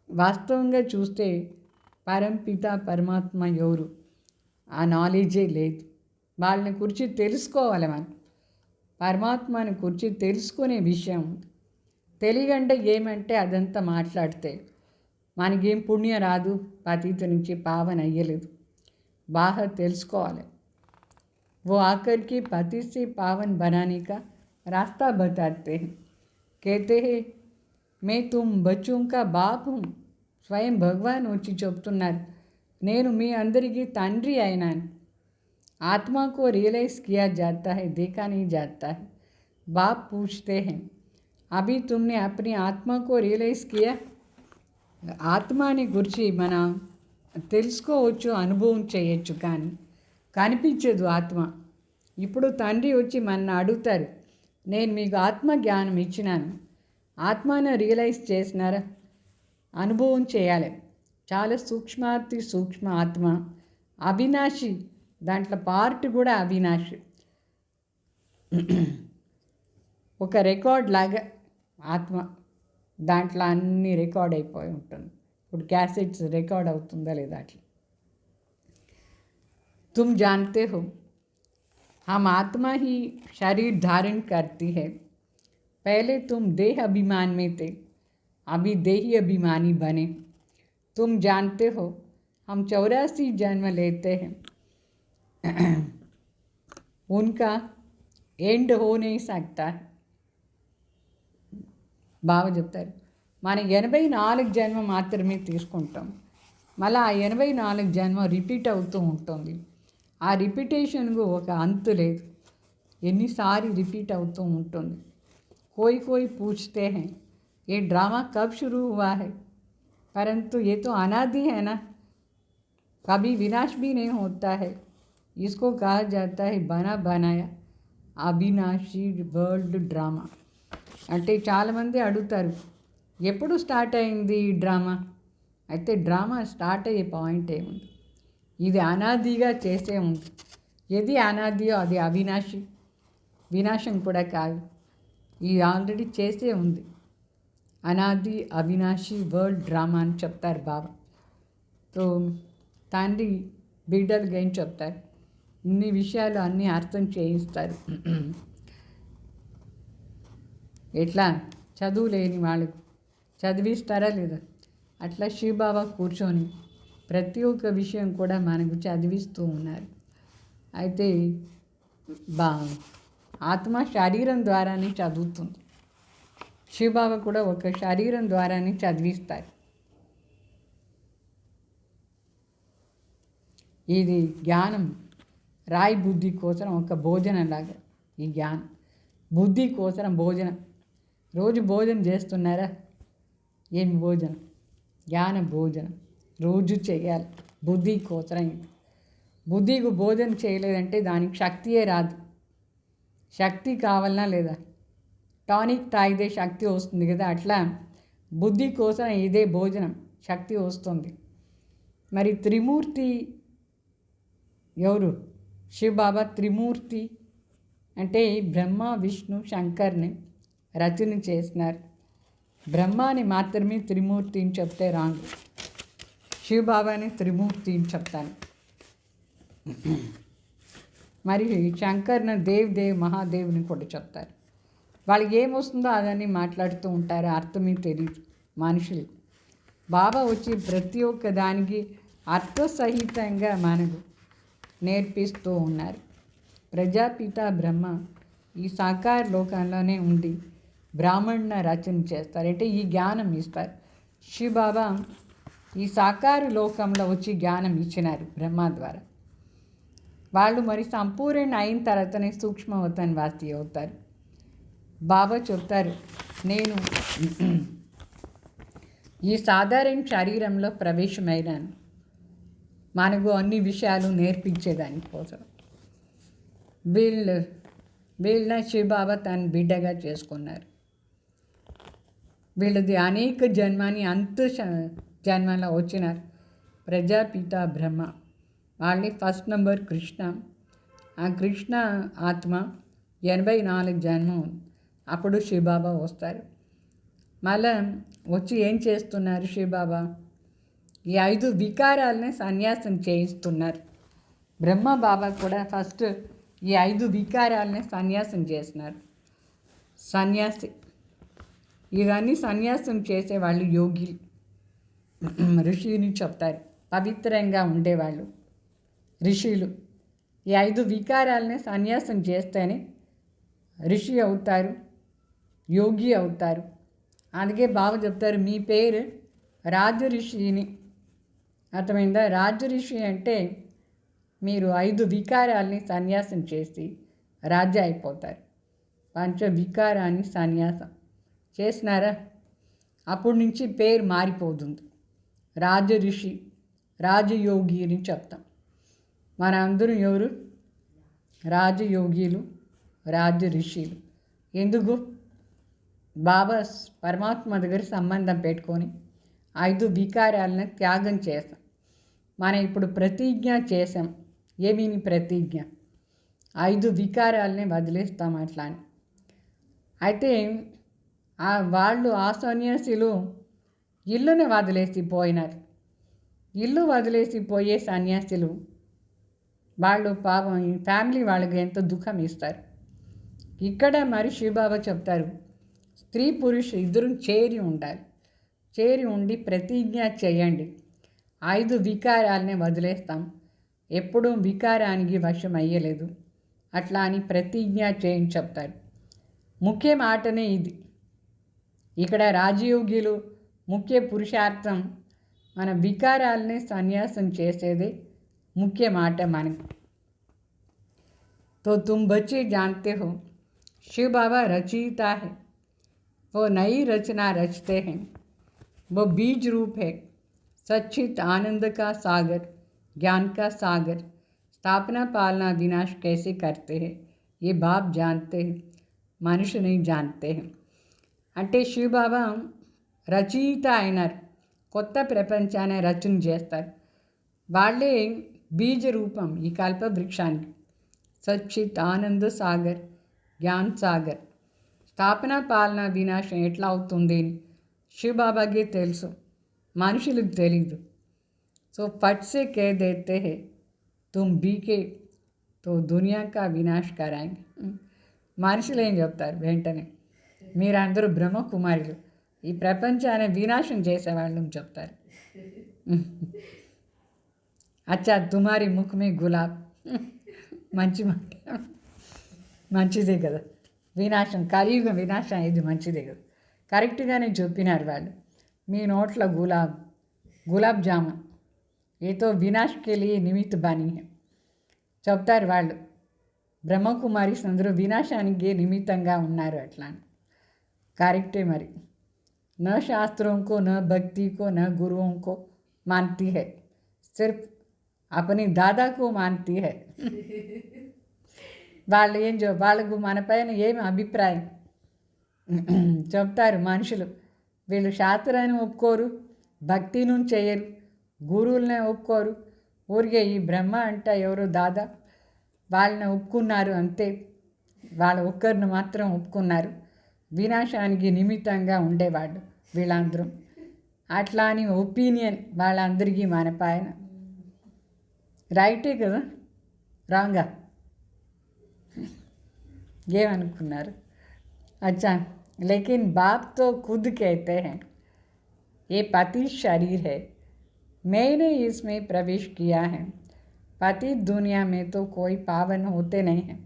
వాస్తవంగా చూస్తే పరంపిత పరమాత్మ ఎవరు ఆ నాలెడ్జే లేదు. వాళ్ళని గురించి తెలుసుకోవాలి మనం. పరమాత్మని గురించి తెలుసుకునే విషయం తెలియకంటే ఏమంటే అదంతా మాట్లాడితే మనకేం పుణ్యం రాదు, పతిత నుంచి పావన అయ్యలేదు. బాగా తెలుసుకోవాలి. वो आकर के पति से पावन बनाने का रास्ता बताते हैं. कहते हैं मैं तुम बच्चों का बाप हूँ. స్వయం భగవాన్ వచ్చి చెప్తున్నారు, నేను మీ అందరికీ తండ్రి అయినాను. आत्मा को रियलाइज किया जाता है, देखा नहीं जाता है. बाप पूछते हैं అభి తుమ్నే అప్ని ఆత్మకు రియలైజ్ కియా. ఆత్మని గురించి మనం తెలుసుకోవచ్చు, అనుభవం చేయొచ్చు, కానీ కనిపించదు ఆత్మ. ఇప్పుడు తండ్రి వచ్చి మన అడుగుతారు, నేను మీకు ఆత్మ జ్ఞానం ఇచ్చినాను, ఆత్మను రియలైజ్ చేసినారా? అనుభవం చేయాలి. చాలా సూక్ష్మాతి సూక్ష్మ ఆత్మ, అవినాశి, దాంట్లో పార్ట్ కూడా అవినాశి. ఒక రికార్డ్ లాగా ఆత్మ, దాంట్లో అన్నీ రికార్డ్ అయిపోయి ఉంటుంది. ఇప్పుడు క్యాసెట్స్ రికార్డ్ అవుతుందా లేదా అట్లా. तुम जानते हो हम आत्मा ही शरीर धारण करती है. पहले तुम देह अभिमान में थे, अभी देही अभिमानी बने. तुम जानते हो हम 84 जन्म लेते हैं, उनका एंड हो नहीं सकता. బాగా చెప్తారు, మనం 84 జన్మ మాత్రమే తీసుకుంటాం. మళ్ళీ ఆ 84 జన్మ రిపీట్ అవుతూ ఉంటుంది. ఆ రిపీటేషన్కు ఒక అంతు లేదు, ఎన్నిసార్లు రిపీట్ అవుతూ ఉంటుంది. कोई कोई पूछते हैं ये ड्रामा कब शुरू हुआ है, परंतु ये तो अनादि है ना, कभी विनाश भी नहीं होता है. इसको कहा जाता है बना बनाया అవినాశి వరల్డ్ డ్రామా. అంటే చాలామంది అడుగుతారు, ఎప్పుడు స్టార్ట్ అయింది ఈ డ్రామా? అయితే డ్రామా స్టార్ట్ అయ్యే పాయింట్ ఏముంది, ఇది అనాదిగా చేసే ఉంది. ఏది అనాదియో అది అవినాశి, వినాశం కూడా కాదు, ఇది ఆల్రెడీ చేసే ఉంది. అనాది అవినాశి వరల్డ్ డ్రామా అని చెప్తారు బాబా. సో తండ్రి బిడ్డలుగా ఏం చెప్తారు, ఇన్ని విషయాలు అన్నీ అర్థం చేయిస్తారు. ఎట్లా చదువు లేని వాళ్ళకు చదివిస్తారా లేదా, అట్లా శివబాబా కూర్చొని ప్రతి ఒక్క విషయం కూడా మనకు చదివిస్తూ ఉన్నారు. అయితే ఆత్మ శరీరం ద్వారానే చదువుతుంది, శివబాబా కూడా ఒక శరీరం ద్వారానే చదివిస్తారు. ఇది జ్ఞానం రాయి బుద్ధి కోసం ఒక భోజనంలాగా. ఈ జ్ఞానం బుద్ధి కోసం భోజనం. రోజు భోజనం చేస్తున్నారా? ఏమి భోజనం? జ్ఞాన భోజనం రోజు చేయాలి బుద్ధి కోసం. బుద్ధికి భోజనం చేయలేదంటే దానికి శక్తియే రాదు. శక్తి కావాలన్నా లేదా, టానిక్ తాగితే శక్తి వస్తుంది కదా, అట్లా బుద్ధి కోసం ఇదే భోజనం, శక్తి వస్తుంది. మరి త్రిమూర్తి ఎవరు? శివబాబా త్రిమూర్తి అంటే బ్రహ్మ విష్ణు శంకర్ని రచన చేసినారు. బ్రహ్మాని మాత్రమే త్రిమూర్తి అని చెప్తే రాంగ్, శివబాబాని త్రిమూర్తి అని చెప్తాను. మరి శంకర్ని దేవ్ మహాదేవుని కూడా చెప్తారు. వాళ్ళకి ఏమొస్తుందో అదని మాట్లాడుతూ ఉంటారు, అర్థమే తెలియదు మనుషులు. బాబా వచ్చి ప్రతి ఒక్క దానికి అర్థసహితంగా మనకు నేర్పిస్తూ ఉన్నారు. ప్రజాపిత బ్రహ్మ ఈ సాకార లోకంలోనే ఉండి బ్రాహ్మణ రచన చేస్తారు, అంటే ఈ జ్ఞానం ఇస్తారు. శివబాబా ఈ సాకార లోకంలో వచ్చి జ్ఞానం ఇచ్చినారు బ్రహ్మ ద్వారా. వాళ్ళు మరి సంపూర్ణ అయిన తర్వాతనే సూక్ష్మవతన్ వాసి అవుతారు. బాబా చెప్తారు, నేను ఈ సాధారణ శరీరంలో ప్రవేశమైనాను మనకు అన్ని విషయాలు నేర్పించేదాని కోసం. వీళ్ళ శివబాబా తన బిడ్డగా చేసుకున్నారు. వీళ్ళది అనేక జన్మని అంత జన్మలో వచ్చినారు. ప్రజాపిత బ్రహ్మ వాళ్ళే ఫస్ట్ నెంబర్ కృష్ణ. ఆ కృష్ణ ఆత్మ 84 జన్మం, అప్పుడు శివబాబా వస్తారు. మళ్ళా వచ్చి ఏం చేస్తున్నారు శివబాబా? ఈ 5 వికారాలని సన్యాసం చేయిస్తున్నారు. బ్రహ్మ బాబా కూడా ఫస్ట్ ఈ 5 వికారాలని సన్యాసం చేసినారు. సన్యాసి ఇవన్నీ సన్యాసం చేసేవాళ్ళు యోగి, ఋషిని చెప్తారు. పవిత్రంగా ఉండేవాళ్ళు ఋషులు. ఈ 5 వికారాలని సన్యాసం చేస్తేనే ఋషి అవుతారు, యోగి అవుతారు. అందుకే బాబా చెప్తారు, మీ పేరు రాజ ఋషిని. అర్థమైందా? రాజ ఋషి అంటే మీరు 5 వికారాలని సన్యాసం చేసి రాజా అయిపోతారు. పంచ వికారాన్ని సన్యాసం చేసినారా? అప్పటి నుంచి పేరు మారిపోతుంది. రాజఋషి, రాజయోగి అని చెప్తాం. మన అందరూ ఎవరు? రాజయోగిలు, రాజఋషులు. ఎందుకు? బాబా పరమాత్మ దగ్గర సంబంధం పెట్టుకొని 5 వికారాలను త్యాగం చేస్తాం. మనం ఇప్పుడు ప్రతిజ్ఞ చేసాం. ఏమీని ప్రతిజ్ఞ? 5 వికారాలని వదిలేస్తాం అట్లా అని. అయితే వాళ్ళు ఆ సన్యాసులు ఇల్లుని వదిలేసి పోయినారు. ఇల్లు వదిలేసి పోయే సన్యాసులు వాళ్ళు పాపం ఈ ఫ్యామిలీ వాళ్ళకి ఎంతో దుఃఖం ఇస్తారు. ఇక్కడ మరి శివబాబా చెప్తారు, స్త్రీ పురుషు ఇద్దరు చేరి ఉండాలి. చేరి ఉండి ప్రతిజ్ఞ చేయండి. 5 వికారాలనే వదిలేస్తాం, ఎప్పుడూ వికారానికి వశం అయ్యలేదు అట్లా అని ప్రతిజ్ఞ చేయని చెప్తారు. ముఖ్య మాటనే ఇది. ఇక్కడ రాజయోగిలు ముఖ్య పురుషార్థం మన వికారాలనే సన్యాసం చేసేదే मुख्य మాట మనకు. तो तुम बच्चे जानते हो शिव बाबा रचयिता है, वो नई रचना रचते हैं, वो बीज रूप है, सच्चित आनंद का सागर, ज्ञान का सागर, स्थापना पालना विनाश कैसे करते हैं ये बाप जानते हैं, मनुष्य नहीं जानते हैं. అంటే శివ్ బాబా రచయిత అయినారు, కొత్త ప్రపంచాన్ని రచన చేస్తారు. వాళ్ళే బీజ రూపం ఈ కల్ప వృక్షానికి. సచ్చిత్ ఆనంద సాగర్, జ్ఞాన్ సాగర్, స్థాపన పాలన వినాశం ఎట్లా అవుతుంది అని శివబాబాకి తెలుసు, మనుషులకు తెలీదు. సో ఫట్ సే కే దేతే హే తుమ్ బీకే తో దునియా కా వినాశ్ కరాయింగే. మనుషులు ఏం చెప్తారు వెంటనే, మీరందరూ బ్రహ్మకుమారులు, ఈ ప్రపంచాన్ని వినాశం చేసేవాళ్ళని చెప్తారు. అచ్చా తుమారి ముఖ్ మే గులాబ్. మంచి మాట, మంచిదే కదా. వినాశం, కలియుగ వినాశం ఇది మంచిదే కదా. కరెక్ట్గానే చెప్పినారు వాళ్ళు. మీ నోట్ల గులాబ్ జామున్ ఏతో వినాష్కి లియే నిమిత్త బనీ హై చెప్తారు వాళ్ళు. బ్రహ్మకుమారీస్ అందరూ వినాశానికి నిమిత్తంగా ఉన్నారు అట్లా. కరెక్టే మరి. न शास्त्रों को, न भक्ति को, न गुरुओं को मानती है, सिर्फ अपनी दादा को मानती है. వాళ్ళు వాళ్ళకు మన పైన ఏమి అభిప్రాయం చెప్తారు మనుషులు. వీళ్ళు శాస్త్రాన్ని ఒప్పుకోరు, భక్తిని చేయరు, గురువులనే ఒప్పుకోరు. ఊరికే ఈ బ్రహ్మ అంట ఎవరో దాదా వాళ్ళని ఒప్పుకున్నారు అంతే. వాళ్ళ ఒక్కరిని మాత్రం ఒప్పుకున్నారు. వినాశానికి నిమిత్తంగా ఉండేవాళ్ళు వీళ్ళందరూ. అట్లా అని ఒపీనియన్ వాళ్ళందరికీ మన పైన. రైటే కదా, రాంగా ఏమనుకున్నారు? अच्छा लेकिन बाप तो खुद कहते हैं ये पति शरीर है, मैंने इसमें प्रवेश किया है. पति दुनिया में तो कोई पावन होते नहीं हैं.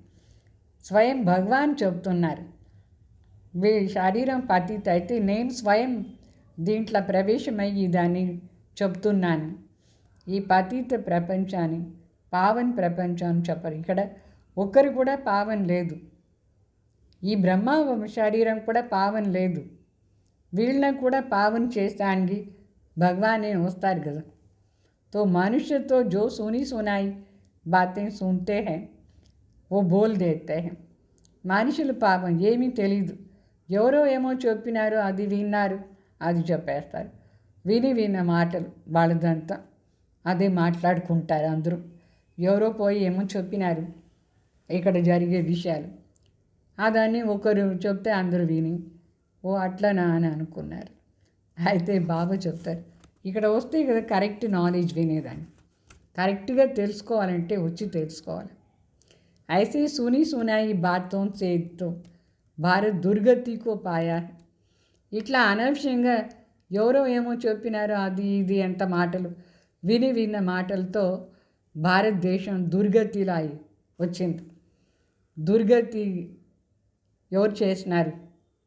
స్వయం భగవాన్ చెప్తున్నారు, వీడి శరీరం పతిత అయితే నేను స్వయం దీంట్లో ప్రవేశమయ్యి దాన్ని చెప్తున్నాను. ఈ పతిత ప్రపంచాన్ని పావన్ ప్రపంచాన్ని చెప్పరు. ఇక్కడ ఒక్కరు కూడా పావన్ లేదు. ఈ బ్రహ్మ శరీరం కూడా పావన్ లేదు. వీళ్ళని కూడా పావన్ చేస్తానికి భగవానే వస్తారు కదా. तो मनुष्य तो जो सुनी सुनाई बातें सुनते हैं वो बोल देते हैं. మనుషులు పాపం ఏమీ తెలీదు, ఎవరో ఏమో చెప్పినారు, అది విన్నారు, అది చెప్పేస్తారు. విన్న మాటలు వాళ్ళదంతా అదే మాట్లాడుకుంటారు అందరూ. ఎవరో పోయి ఏమో చెప్పినారు ఇక్కడ జరిగే విషయాలు, అదాన్ని ఒకరు చెప్తే అందరూ విని ఓ అట్లనా అని అనుకున్నారు. అయితే బాబా చెప్తారు, ఇక్కడ వస్తే కదా కరెక్ట్ నాలెడ్జ్ వినేదాన్ని. కరెక్ట్గా తెలుసుకోవాలంటే వచ్చి తెలుసుకోవాలి. ऐसे सुनी सुनाई बातों से तो భారత్ దుర్గతికో పాయా. ఇట్లా అనవసరంగా ఎవరో ఏమో చెప్పినారో అది ఇది ఎంత మాటలు విన్న మాటలతో భారతదేశం దుర్గతిలా వచ్చింది. దుర్గతి ఎవరు చేసినారు?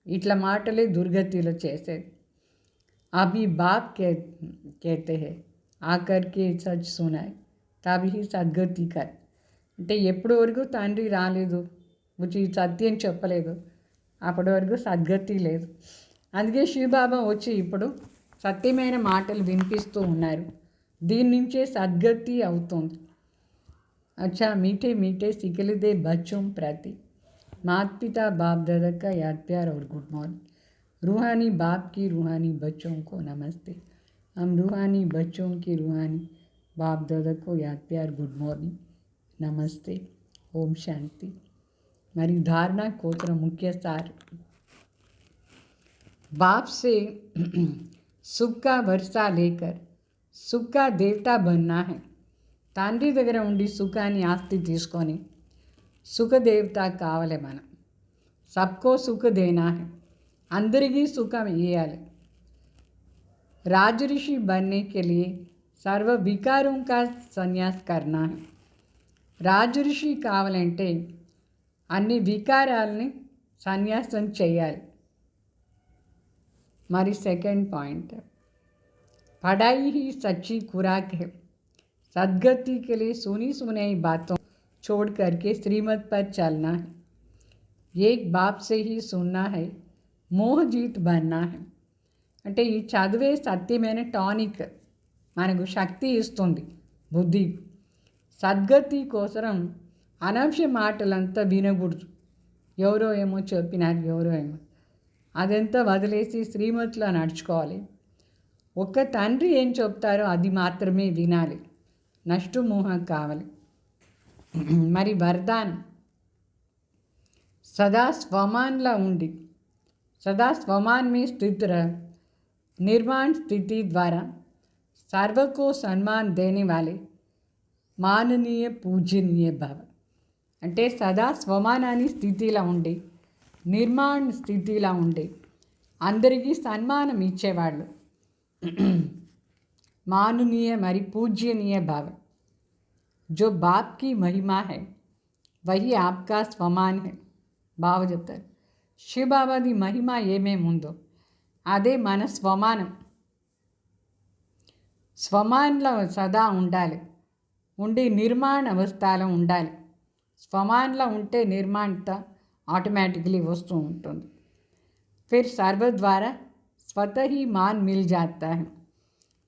ఇట్లా మాటలే దుర్గతిలో చేసేది. అభి బాప్ कहते हैं आकर के सच सुनाए तभी सद्गति कर. అంటే ఎప్పటి వరకు తండ్రి రాలేదు, వచ్చి సత్యం చెప్పలేదు, అప్పటి వరకు సద్గతి లేదు. అందుకే శివబాబా వచ్చి ఇప్పుడు సత్యమైన మాటలు వినిపిస్తూ ఉన్నారు. దీని నుంచే సద్గతి అవుతుంది. अच्छा मीठे मीठे सिखलदे बच्चों प्रति माता पिता बाप दादा का याद प्यार और गुड मॉर्निंग. रूहानी बाप की रूहानी बच्चों को नमस्ते. हम रूहानी बच्चों की रूहानी बाप दादा को याद प्यार गुड मॉर्निंग नमस्ते. ओम शांति. हमारी धारणा कोत्र मुख्य सार बाप से सुख का वर्षा लेकर सुख का देवता बनना है. తండ్రి దగ్గర ఉండి సుఖాన్ని ఆస్తి తీసుకొని సుఖదేవత కావాలి. మనం సబ్కో సుఖ దేనా హై, అందరికీ సుఖం ఇవ్వాలి. राजऋषि बनने के लिए सर्व विकारों का संन्यास करना है. రాజఋషి కావాలంటే అన్ని వికారాలని సన్యాసం చేయాలి. మరి సెకండ్ పాయింట్, पढ़ाई ही सच्ची खुराक है. सदगति के लिए सुनी सुनाई बातों छोड़ करके श्रीमत पर चलना है. एक बाप से ही सुनना है, मोह जीत बनना है. అంటే ఈ చదివే సత్యమైన టానిక్ మనకు శక్తి ఇస్తుంది బుద్ధి. సద్గతి కోసం అనవసర మాటలంతా వినకూడదు. ఎవరో ఏమో చెప్పినారు, ఎవరో ఏమో అదంతా వదిలేసి శ్రీమతిలో నడుచుకోవాలి. ఒక్క తండ్రి ఏం చెప్తారో అది మాత్రమే వినాలి. నష్టు మోహ కావాలి. మరి వరదాన్ సదా స్వమాన్లా ఉండి सदा स्वमान में स्थित रह. निर्माण स्थिति द्वारा सर्व को सम्मान देने वाले మాననీయ పూజనీయ భవ. అంటే సదా స్వమానాన్ని స్థితిలో ఉండి నిర్మాణ స్థితిలో ఉండి అందరికీ సన్మానం ఇచ్చేవాళ్ళు. माननीय मरी पूज्यनीय भाव. जो बाप की महिमा है वही आपका स्वमान है. బావ చెప్తారు శివబాబాది మహిమ ఏమేమి ఉందో అదే మన స్వమానం. స్వమాన్లో సదా ఉండాలి, ఉండి నిర్మాణ అవస్థలో ఉండాలి. స్వమాన్లో ఉంటే నిర్మాణత ఆటోమేటికలీ వస్తూ ఉంటుంది. ఫిర్ సర్వ ద్వారా స్వతः ही मान मिल जाता है.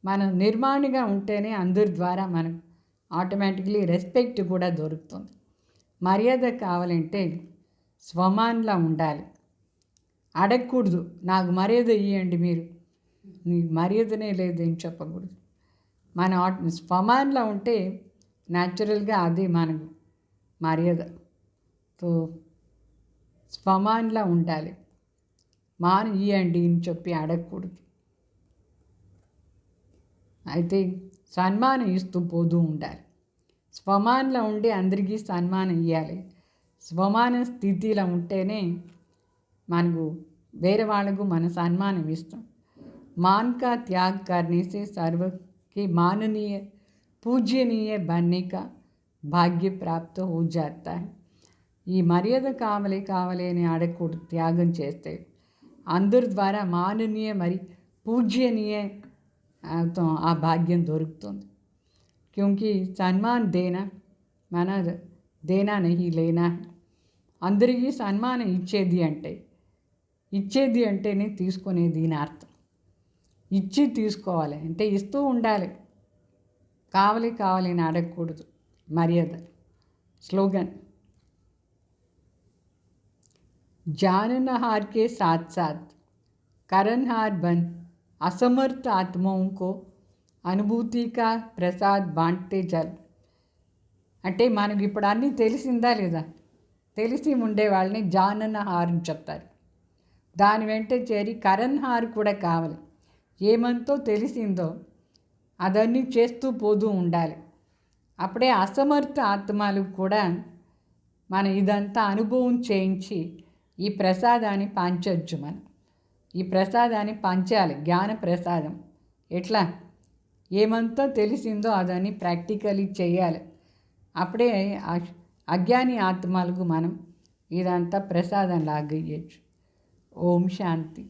మనం నిర్మాణిగా ఉంటేనే అందరి ద్వారా మనకు ఆటోమేటిక్లీ రెస్పెక్ట్ కూడా దొరుకుతుంది. మర్యాద కావాలంటే స్వమాన్లా ఉండాలి. అడగకూడదు, నాకు మర్యాద ఇవ్వండి, మీరు నీకు మర్యాదనే లేదని చెప్పకూడదు. మన స్వమాన్లా ఉంటే న్యాచురల్గా అదే మనకు మర్యాద. సో స్వమాన్లా ఉండాలి. మాను ఇవ్వండి అని చెప్పి అడగకూడదు. అయితే సన్మానం ఇస్తూ పోతూ ఉండాలి. స్వమానంలో ఉండి అందరికీ సన్మానం ఇవ్వాలి. స్వమాన స్థితిలో ఉంటేనే మనకు వేరే వాళ్ళకు మన సన్మానం ఇస్తాం. मान का त्याग करने से सर्व के माननीय पूज्यनीय बनने का భాగ్య ప్రాప్త हो जाता है. ఈ మర్యాద కావాలి అని అడగకూడదు. త్యాగం చేస్తే అందరి ద్వారా మాననీయ మరి పూజ్యనీయ ఆ భాగ్యం దొరుకుతుంది. క్యూంకి సన్మాన్ దేనా మన దేనా నహీ లేనా. అందరికీ సన్మానం ఇచ్చేది అంటేనే తీసుకునేది అని అర్థం. ఇచ్చి తీసుకోవాలి అంటే ఇస్తూ ఉండాలి. కావాలి అని అడగకూడదు. మర్యాద. స్లోగన్ जाननहार के साथ साथ करनहार बन असमर्थ आत्माओं को అనుభూతి కా ప్రసాద్ బాంటే జల్. అంటే మనకి ఇప్పుడు అన్నీ తెలిసిందా లేదా? తెలిసి ఉండే వాళ్ళని జాననహార్ అని చెప్తారు. దాని వెంట చేరి కరణ్హార్ కూడా కావాలి. ఏమంతో తెలిసిందో అదన్నీ చేస్తూ పోతూ ఉండాలి. అప్పుడే అసమర్థ ఆత్మలు కూడా మన ఇదంతా అనుభవం చేయించి ఈ ప్రసాదాన్ని పంచవచ్చు. మనం ఈ ప్రసాదాన్ని పంచాలి. జ్ఞాన ప్రసాదం ఎట్లా ఏమంతా తెలిసిందో అదని ప్రాక్టికలీ చేయాలి. అప్పుడే అజ్ఞాని ఆత్మలకు మనం ఇదంతా ప్రసాదం లాగా ఇవ్వచ్చు. ఓం శాంతి.